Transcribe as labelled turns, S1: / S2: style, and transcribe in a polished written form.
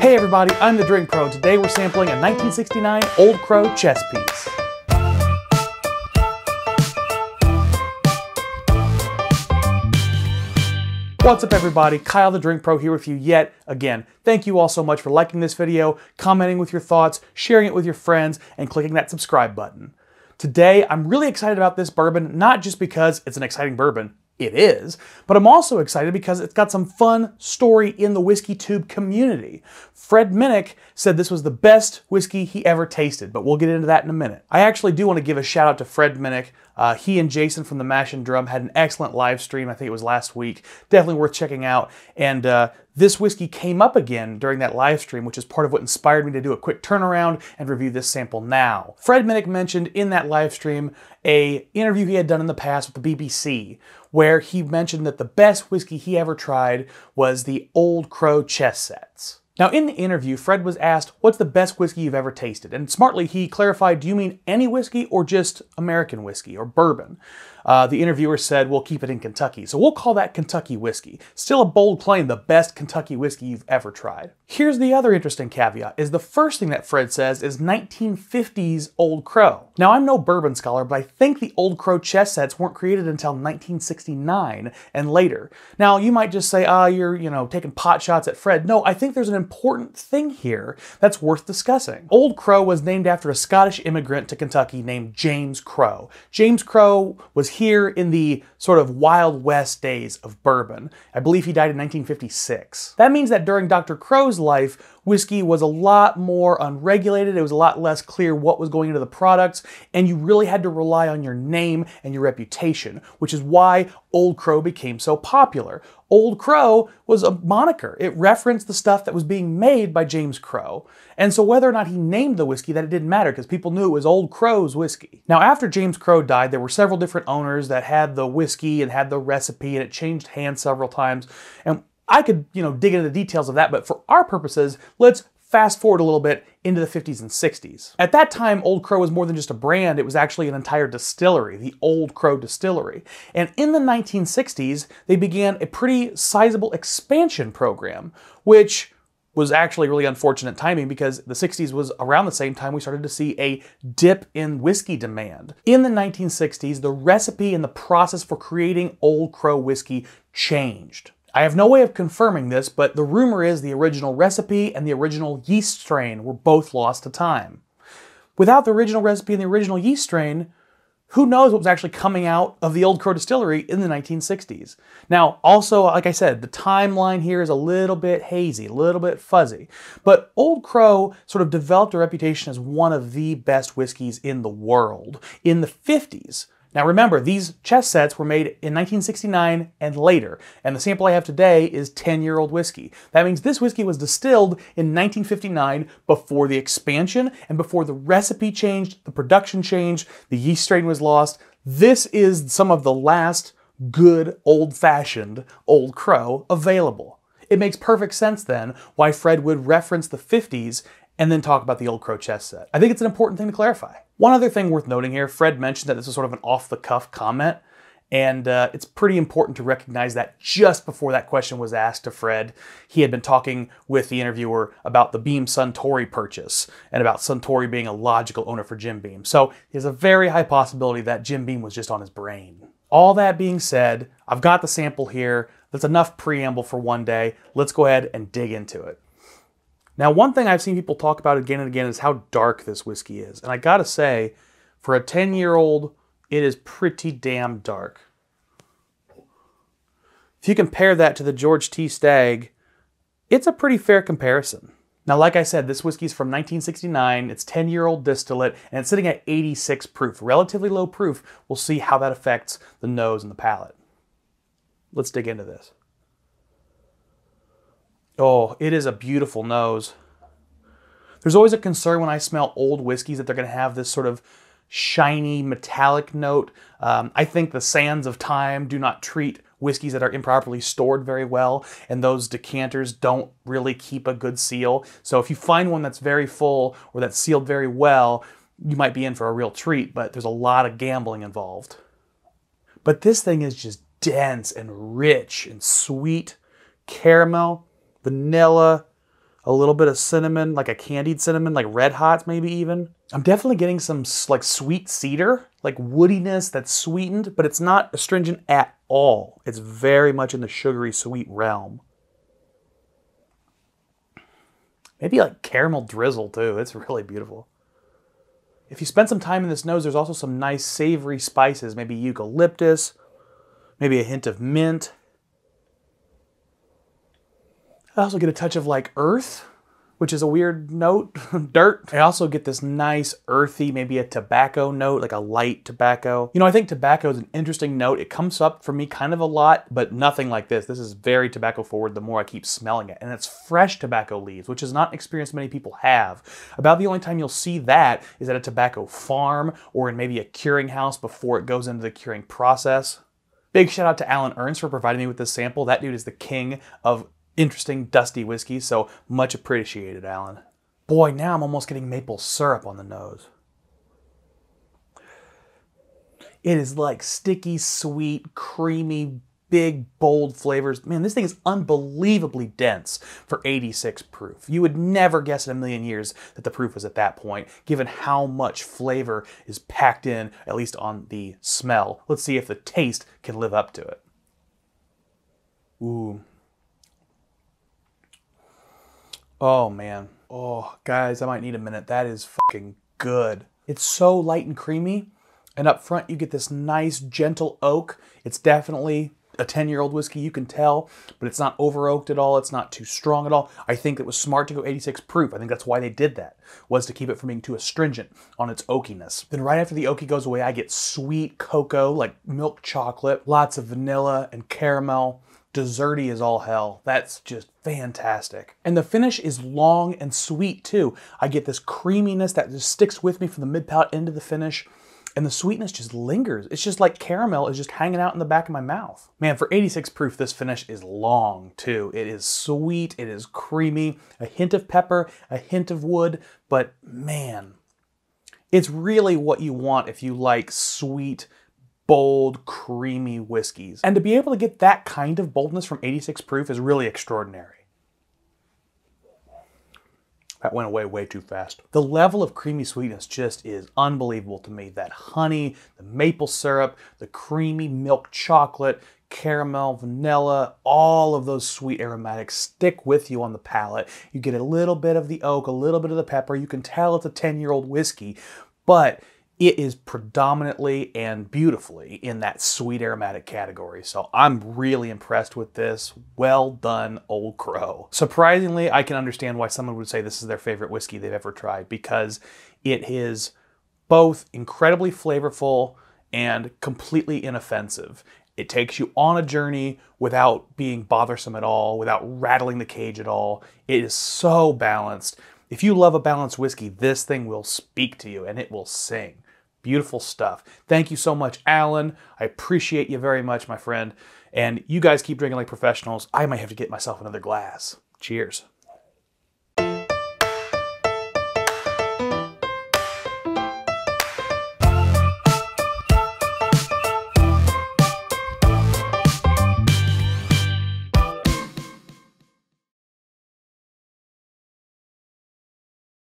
S1: Hey everybody, I'm the Drink Pro. Today we're sampling a 1969 Old Crow chess piece. What's up everybody, Kyle the Drink Pro here with you yet again. Thank you all so much for liking this video, commenting with your thoughts, sharing it with your friends, and clicking that subscribe button. Today, I'm really excited about this bourbon, not just because it's an exciting bourbon, it is, but I'm also excited because it's got some fun story in the whiskey tube community. Fred Minnick said this was the best whiskey he ever tasted, but we'll get into that in a minute. I actually do want to give a shout out to Fred Minnick. He and Jason from the Mash and Drum had an excellent live stream, I think it was last week. Definitely worth checking out. And this whiskey came up again during that live stream, which is part of what inspired me to do a quick turnaround and review this sample now. Fred Minnick mentioned in that live stream an interview he had done in the past with the BBC, where he mentioned that the best whiskey he ever tried was the Old Crow chess sets. Now in the interview, Fred was asked, what's the best whiskey you've ever tasted? And smartly he clarified, do you mean any whiskey or just American whiskey or bourbon? The interviewer said, we'll keep it in Kentucky. So we'll call that Kentucky whiskey. Still a bold claim, the best Kentucky whiskey you've ever tried. Here's the other interesting caveat, is the first thing that Fred says is 1950s Old Crow. Now I'm no bourbon scholar, but I think the Old Crow chess sets weren't created until 1969 and later. Now you might just say, you're taking pot shots at Fred. No, I think there's an important thing here that's worth discussing. Old Crow was named after a Scottish immigrant to Kentucky named James Crow. James Crow was here in the sort of Wild West days of bourbon. I believe he died in 1956. That means that during Dr. Crow's life, whiskey was a lot more unregulated, it was a lot less clear what was going into the products, and you really had to rely on your name and your reputation, which is why Old Crow became so popular. Old Crow was a moniker. It referenced the stuff that was being made by James Crow. And so whether or not he named the whiskey, that it didn't matter because people knew it was Old Crow's whiskey. Now after James Crow died, there were several different owners that had the whiskey and had the recipe, and it changed hands several times. And I could, dig into the details of that, but for our purposes, let's fast forward a little bit into the 50s and 60s. At that time, Old Crow was more than just a brand, it was actually an entire distillery, the Old Crow Distillery. And in the 1960s, they began a pretty sizable expansion program, which was actually really unfortunate timing because the 60s was around the same time we started to see a dip in whiskey demand. In the 1960s, the recipe and the process for creating Old Crow whiskey changed. I have no way of confirming this, but the rumor is the original recipe and the original yeast strain were both lost to time. Without the original recipe and the original yeast strain, who knows what was actually coming out of the Old Crow Distillery in the 1960s. Now, also, like I said, the timeline here is a little bit hazy, a little bit fuzzy, but Old Crow sort of developed a reputation as one of the best whiskeys in the world in the 50s. Now remember, these chess sets were made in 1969 and later, and the sample I have today is 10-year-old whiskey. That means this whiskey was distilled in 1959 before the expansion and before the recipe changed, the production changed, the yeast strain was lost. This is some of the last good old-fashioned Old Crow available. It makes perfect sense then why Fred would reference the 50s and then talk about the Old Crow chess set. I think it's an important thing to clarify. One other thing worth noting here, Fred mentioned that this was sort of an off-the-cuff comment, and it's pretty important to recognize that just before that question was asked to Fred, he had been talking with the interviewer about the Beam Suntory purchase and about Suntory being a logical owner for Jim Beam. So there's a very high possibility that Jim Beam was just on his brain. All that being said, I've got the sample here. That's enough preamble for one day. Let's go ahead and dig into it. Now, one thing I've seen people talk about again and again is how dark this whiskey is. And I gotta say, for a 10-year-old, it is pretty damn dark. If you compare that to the George T. Stagg, it's a pretty fair comparison. Now, like I said, this whiskey is from 1969, it's 10-year-old distillate, and it's sitting at 86 proof, relatively low proof. We'll see how that affects the nose and the palate. Let's dig into this. Oh, it is a beautiful nose. There's always a concern when I smell old whiskeys that they're going to have this sort of shiny metallic note. I think the sands of time do not treat whiskeys that are improperly stored very well, and those decanters don't really keep a good seal. So if you find one that's very full or that's sealed very well, you might be in for a real treat, but there's a lot of gambling involved. But this thing is just dense and rich and sweet. Caramel, vanilla, A little bit of cinnamon, like a candied cinnamon, like Red Hots maybe even. I'm definitely getting some like sweet cedar, like woodiness that's sweetened, but it's not astringent at all. It's very much in the sugary sweet realm. Maybe like caramel drizzle too. It's really beautiful. If you spend some time in this nose, there's also some nice savory spices, maybe eucalyptus, maybe a hint of mint. I also get a touch of like earth, which is a weird note, dirt. I also get this nice earthy, maybe a tobacco note, like a light tobacco. You know, I think tobacco is an interesting note. It comes up for me kind of a lot, but nothing like this. This is very tobacco forward the more I keep smelling it. And it's fresh tobacco leaves, which is not an experience many people have. About the only time you'll see that is at a tobacco farm or in maybe a curing house before it goes into the curing process. Big shout out to Alan Ernst for providing me with this sample. That dude is the king of interesting, dusty whiskey, so much appreciated, Alan. Boy, now I'm almost getting maple syrup on the nose. It is like sticky, sweet, creamy, big, bold flavors. Man, this thing is unbelievably dense for 86 proof. You would never guess in a million years that the proof was at that point, given how much flavor is packed in, at least on the smell. Let's see if the taste can live up to it. Ooh. Oh man. Oh, guys, I might need a minute. That is fucking good. It's so light and creamy. And up front, you get this nice, gentle oak. It's definitely a 10-year-old whiskey, you can tell, but it's not over-oaked at all. It's not too strong at all. I think it was smart to go 86 proof. I think that's why they did that, was to keep it from being too astringent on its oakiness. Then right after the oaky goes away, I get sweet cocoa, like milk chocolate, lots of vanilla and caramel. Desserty as all hell. That's just fantastic. And the finish is long and sweet too. I get this creaminess that just sticks with me from the mid-palate into the finish, and the sweetness just lingers. It's just like caramel is just hanging out in the back of my mouth. Man, for 86 proof, this finish is long too. It is sweet, it is creamy, a hint of pepper, a hint of wood, but man, it's really what you want if you like sweet, bold, creamy whiskeys. And to be able to get that kind of boldness from 86 proof is really extraordinary. That went away way too fast. The level of creamy sweetness just is unbelievable to me. That honey, the maple syrup, the creamy milk chocolate, caramel, vanilla, all of those sweet aromatics stick with you on the palate. You get a little bit of the oak, a little bit of the pepper. You can tell it's a 10-year-old whiskey, but it is predominantly and beautifully in that sweet aromatic category. So I'm really impressed with this. Well done, Old Crow. Surprisingly, I can understand why someone would say this is their favorite whiskey they've ever tried, because it is both incredibly flavorful and completely inoffensive. It takes you on a journey without being bothersome at all, without rattling the cage at all. It is so balanced. If you love a balanced whiskey, this thing will speak to you and it will sing. Beautiful stuff. Thank you so much, Alan. I appreciate you very much, my friend. And you guys keep drinking like professionals. I might have to get myself another glass. Cheers.